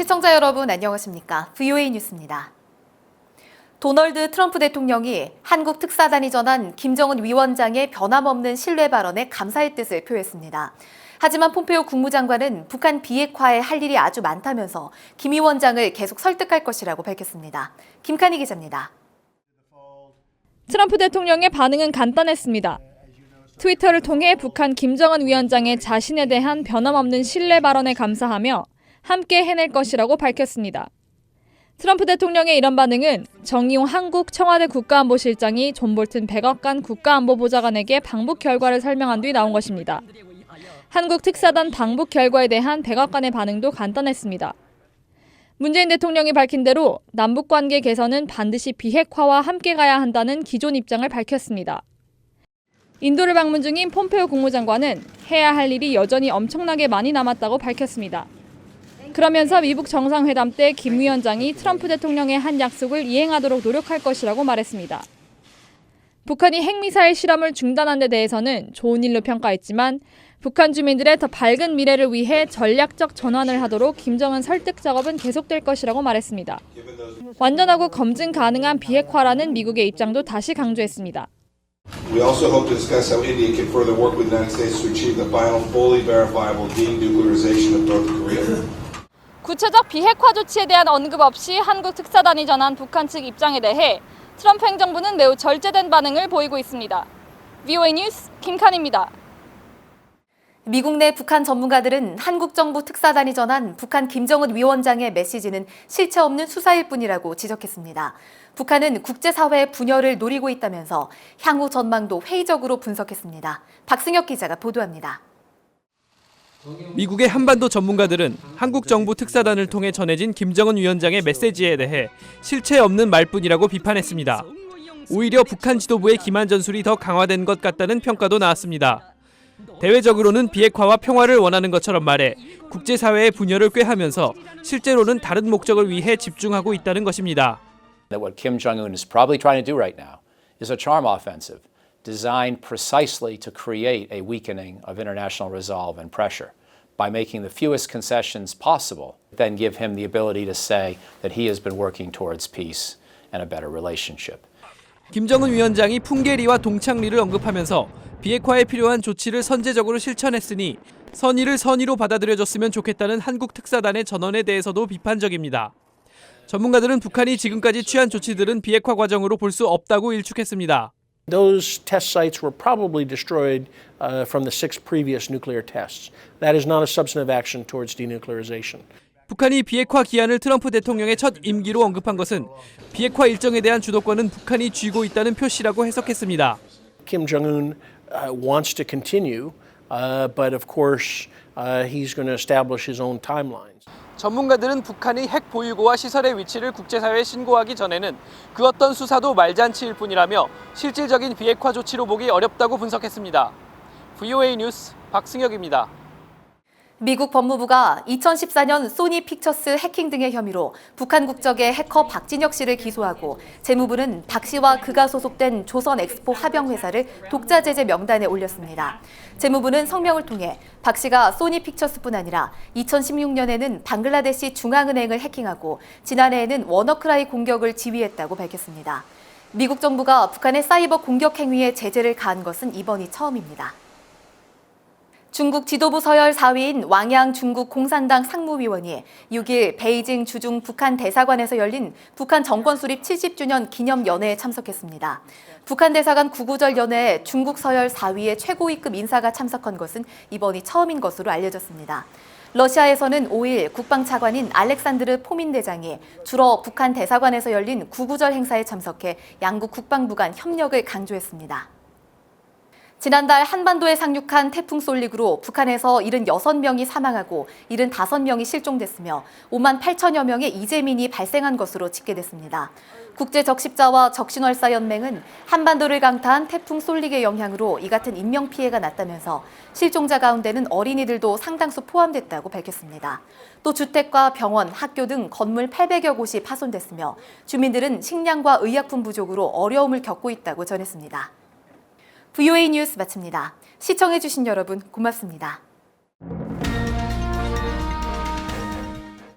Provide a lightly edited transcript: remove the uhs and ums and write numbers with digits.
시청자 여러분 안녕하십니까? VOA 뉴스입니다. 도널드 트럼프 대통령이 한국 특사단이 전한 김정은 위원장의 변함없는 신뢰 발언에 감사의 뜻을 표했습니다. 하지만 폼페오 국무장관은 북한 비핵화에 할 일이 아주 많다면서 김 위원장을 계속 설득할 것이라고 밝혔습니다. 김칸희 기자입니다. 트럼프 대통령의 반응은 간단했습니다. 트위터를 통해 북한 김정은 위원장의 자신에 대한 변함없는 신뢰 발언에 감사하며 함께 해낼 것이라고 밝혔습니다. 트럼프 대통령의 이런 반응은 정의용 한국 청와대 국가안보실장이 존 볼튼 백악관 국가안보보좌관에게 방북 결과를 설명한 뒤 나온 것입니다. 한국 특사단 방북 결과에 대한 백악관의 반응도 간단했습니다. 문재인 대통령이 밝힌 대로 남북관계 개선은 반드시 비핵화와 함께 가야 한다는 기존 입장을 밝혔습니다. 인도를 방문 중인 폼페오 국무장관은 해야 할 일이 여전히 엄청나게 많이 남았다고 밝혔습니다. 그러면서 미북 정상회담 때 김 위원장이 트럼프 대통령의 한 약속을 이행하도록 노력할 것이라고 말했습니다. 북한이 핵미사일 실험을 중단한 데 대해서는 좋은 일로 평가했지만 북한 주민들의 더 밝은 미래를 위해 전략적 전환을 하도록 김정은 설득 작업은 계속될 것이라고 말했습니다. 완전하고 검증 가능한 비핵화라는 미국의 입장도 다시 강조했습니다. We also hope to discuss how India can further work with the United States to achieve the final fully verifiable denuclearization of North Korea. 구체적 비핵화 조치에 대한 언급 없이 한국 특사단이 전한 북한 측 입장에 대해 트럼프 행정부는 매우 절제된 반응을 보이고 있습니다. VOA 뉴스 김칸희입니다. 미국 내 북한 전문가들은 한국 정부 특사단이 전한 북한 김정은 위원장의 메시지는 실체 없는 수사일 뿐이라고 지적했습니다. 북한은 국제사회의 분열을 노리고 있다면서 향후 전망도 회의적으로 분석했습니다. 박승혁 기자가 보도합니다. 미국의 한반도 전문가들은 한국 정부 특사단을 통해 전해진 김정은 위원장의 메시지에 대해 실체 없는 말뿐이라고 비판했습니다. 오히려 북한 지도부의 기만 전술이 더 강화된 것 같다는 평가도 나왔습니다. 대외적으로는 비핵화와 평화를 원하는 것처럼 말해 국제사회의 분열을 꾀하면서 실제로는 다른 목적을 위해 집중하고 있다는 것입니다. What Kim Jong-un is probably trying to do right now is a charm offensive designed precisely to create a weakening of international resolve and pressure by making the fewest concessions possible, then give him the ability to say that he has been working towards peace and a better relationship. 김정은 위원장이 풍계리와 동창리를 언급하면서 비핵화에 필요한 조치를 선제적으로 실천했으니 선의를 선의로 받아들여줬으면 좋겠다는 한국 특사단의 전언에 대해서도 비판적입니다. 전문가들은 북한이 지금까지 취한 조치들은 비핵화 과정으로 볼 수 없다고 일축했습니다. Those test sites were probably destroyed from the 6 previous nuclear tests. That is not a substantive action towards denuclearization. 북한이 비핵화 기한을 트럼프 대통령의 첫 임기로 언급한 것은 비핵화 일정에 대한 주도권은 북한이 쥐고 있다는 표시라고 해석했습니다. Kim Jong-un wants to continue, but of course he's going to establish his own timelines. 전문가들은 북한이 핵 보유고와 시설의 위치를 국제사회에 신고하기 전에는 그 어떤 수사도 말잔치일 뿐이라며 실질적인 비핵화 조치로 보기 어렵다고 분석했습니다. VOA 뉴스 박승혁입니다. 미국 법무부가 2014년 소니 픽처스 해킹 등의 혐의로 북한 국적의 해커 박진혁 씨를 기소하고 재무부는 박 씨와 그가 소속된 조선 엑스포 합영 회사를 독자 제재 명단에 올렸습니다. 재무부는 성명을 통해 박 씨가 소니 픽처스뿐 아니라 2016년에는 방글라데시 중앙은행을 해킹하고 지난해에는 워너크라이 공격을 지휘했다고 밝혔습니다. 미국 정부가 북한의 사이버 공격 행위에 제재를 가한 것은 이번이 처음입니다. 중국 지도부 서열 4위인 왕양 중국 공산당 상무위원이 6일 베이징 주중 북한 대사관에서 열린 북한 정권 수립 70주년 기념 연회에 참석했습니다. 북한 대사관 구구절 연회에 중국 서열 4위의 최고위급 인사가 참석한 것은 이번이 처음인 것으로 알려졌습니다. 러시아에서는 5일 국방차관인 알렉산드르 포민 대장이 주로 북한 대사관에서 열린 구구절 행사에 참석해 양국 국방부 간 협력을 강조했습니다. 지난달 한반도에 상륙한 태풍 솔릭으로 북한에서 76명이 사망하고 75명이 실종됐으며 5만 8천여 명의 이재민이 발생한 것으로 집계됐습니다. 국제적십자와 적신월사연맹은 한반도를 강타한 태풍 솔릭의 영향으로 이 같은 인명피해가 났다면서 실종자 가운데는 어린이들도 상당수 포함됐다고 밝혔습니다. 또 주택과 병원, 학교 등 건물 800여 곳이 파손됐으며 주민들은 식량과 의약품 부족으로 어려움을 겪고 있다고 전했습니다. VOA 뉴스 마칩니다. 시청해주신 여러분 고맙습니다.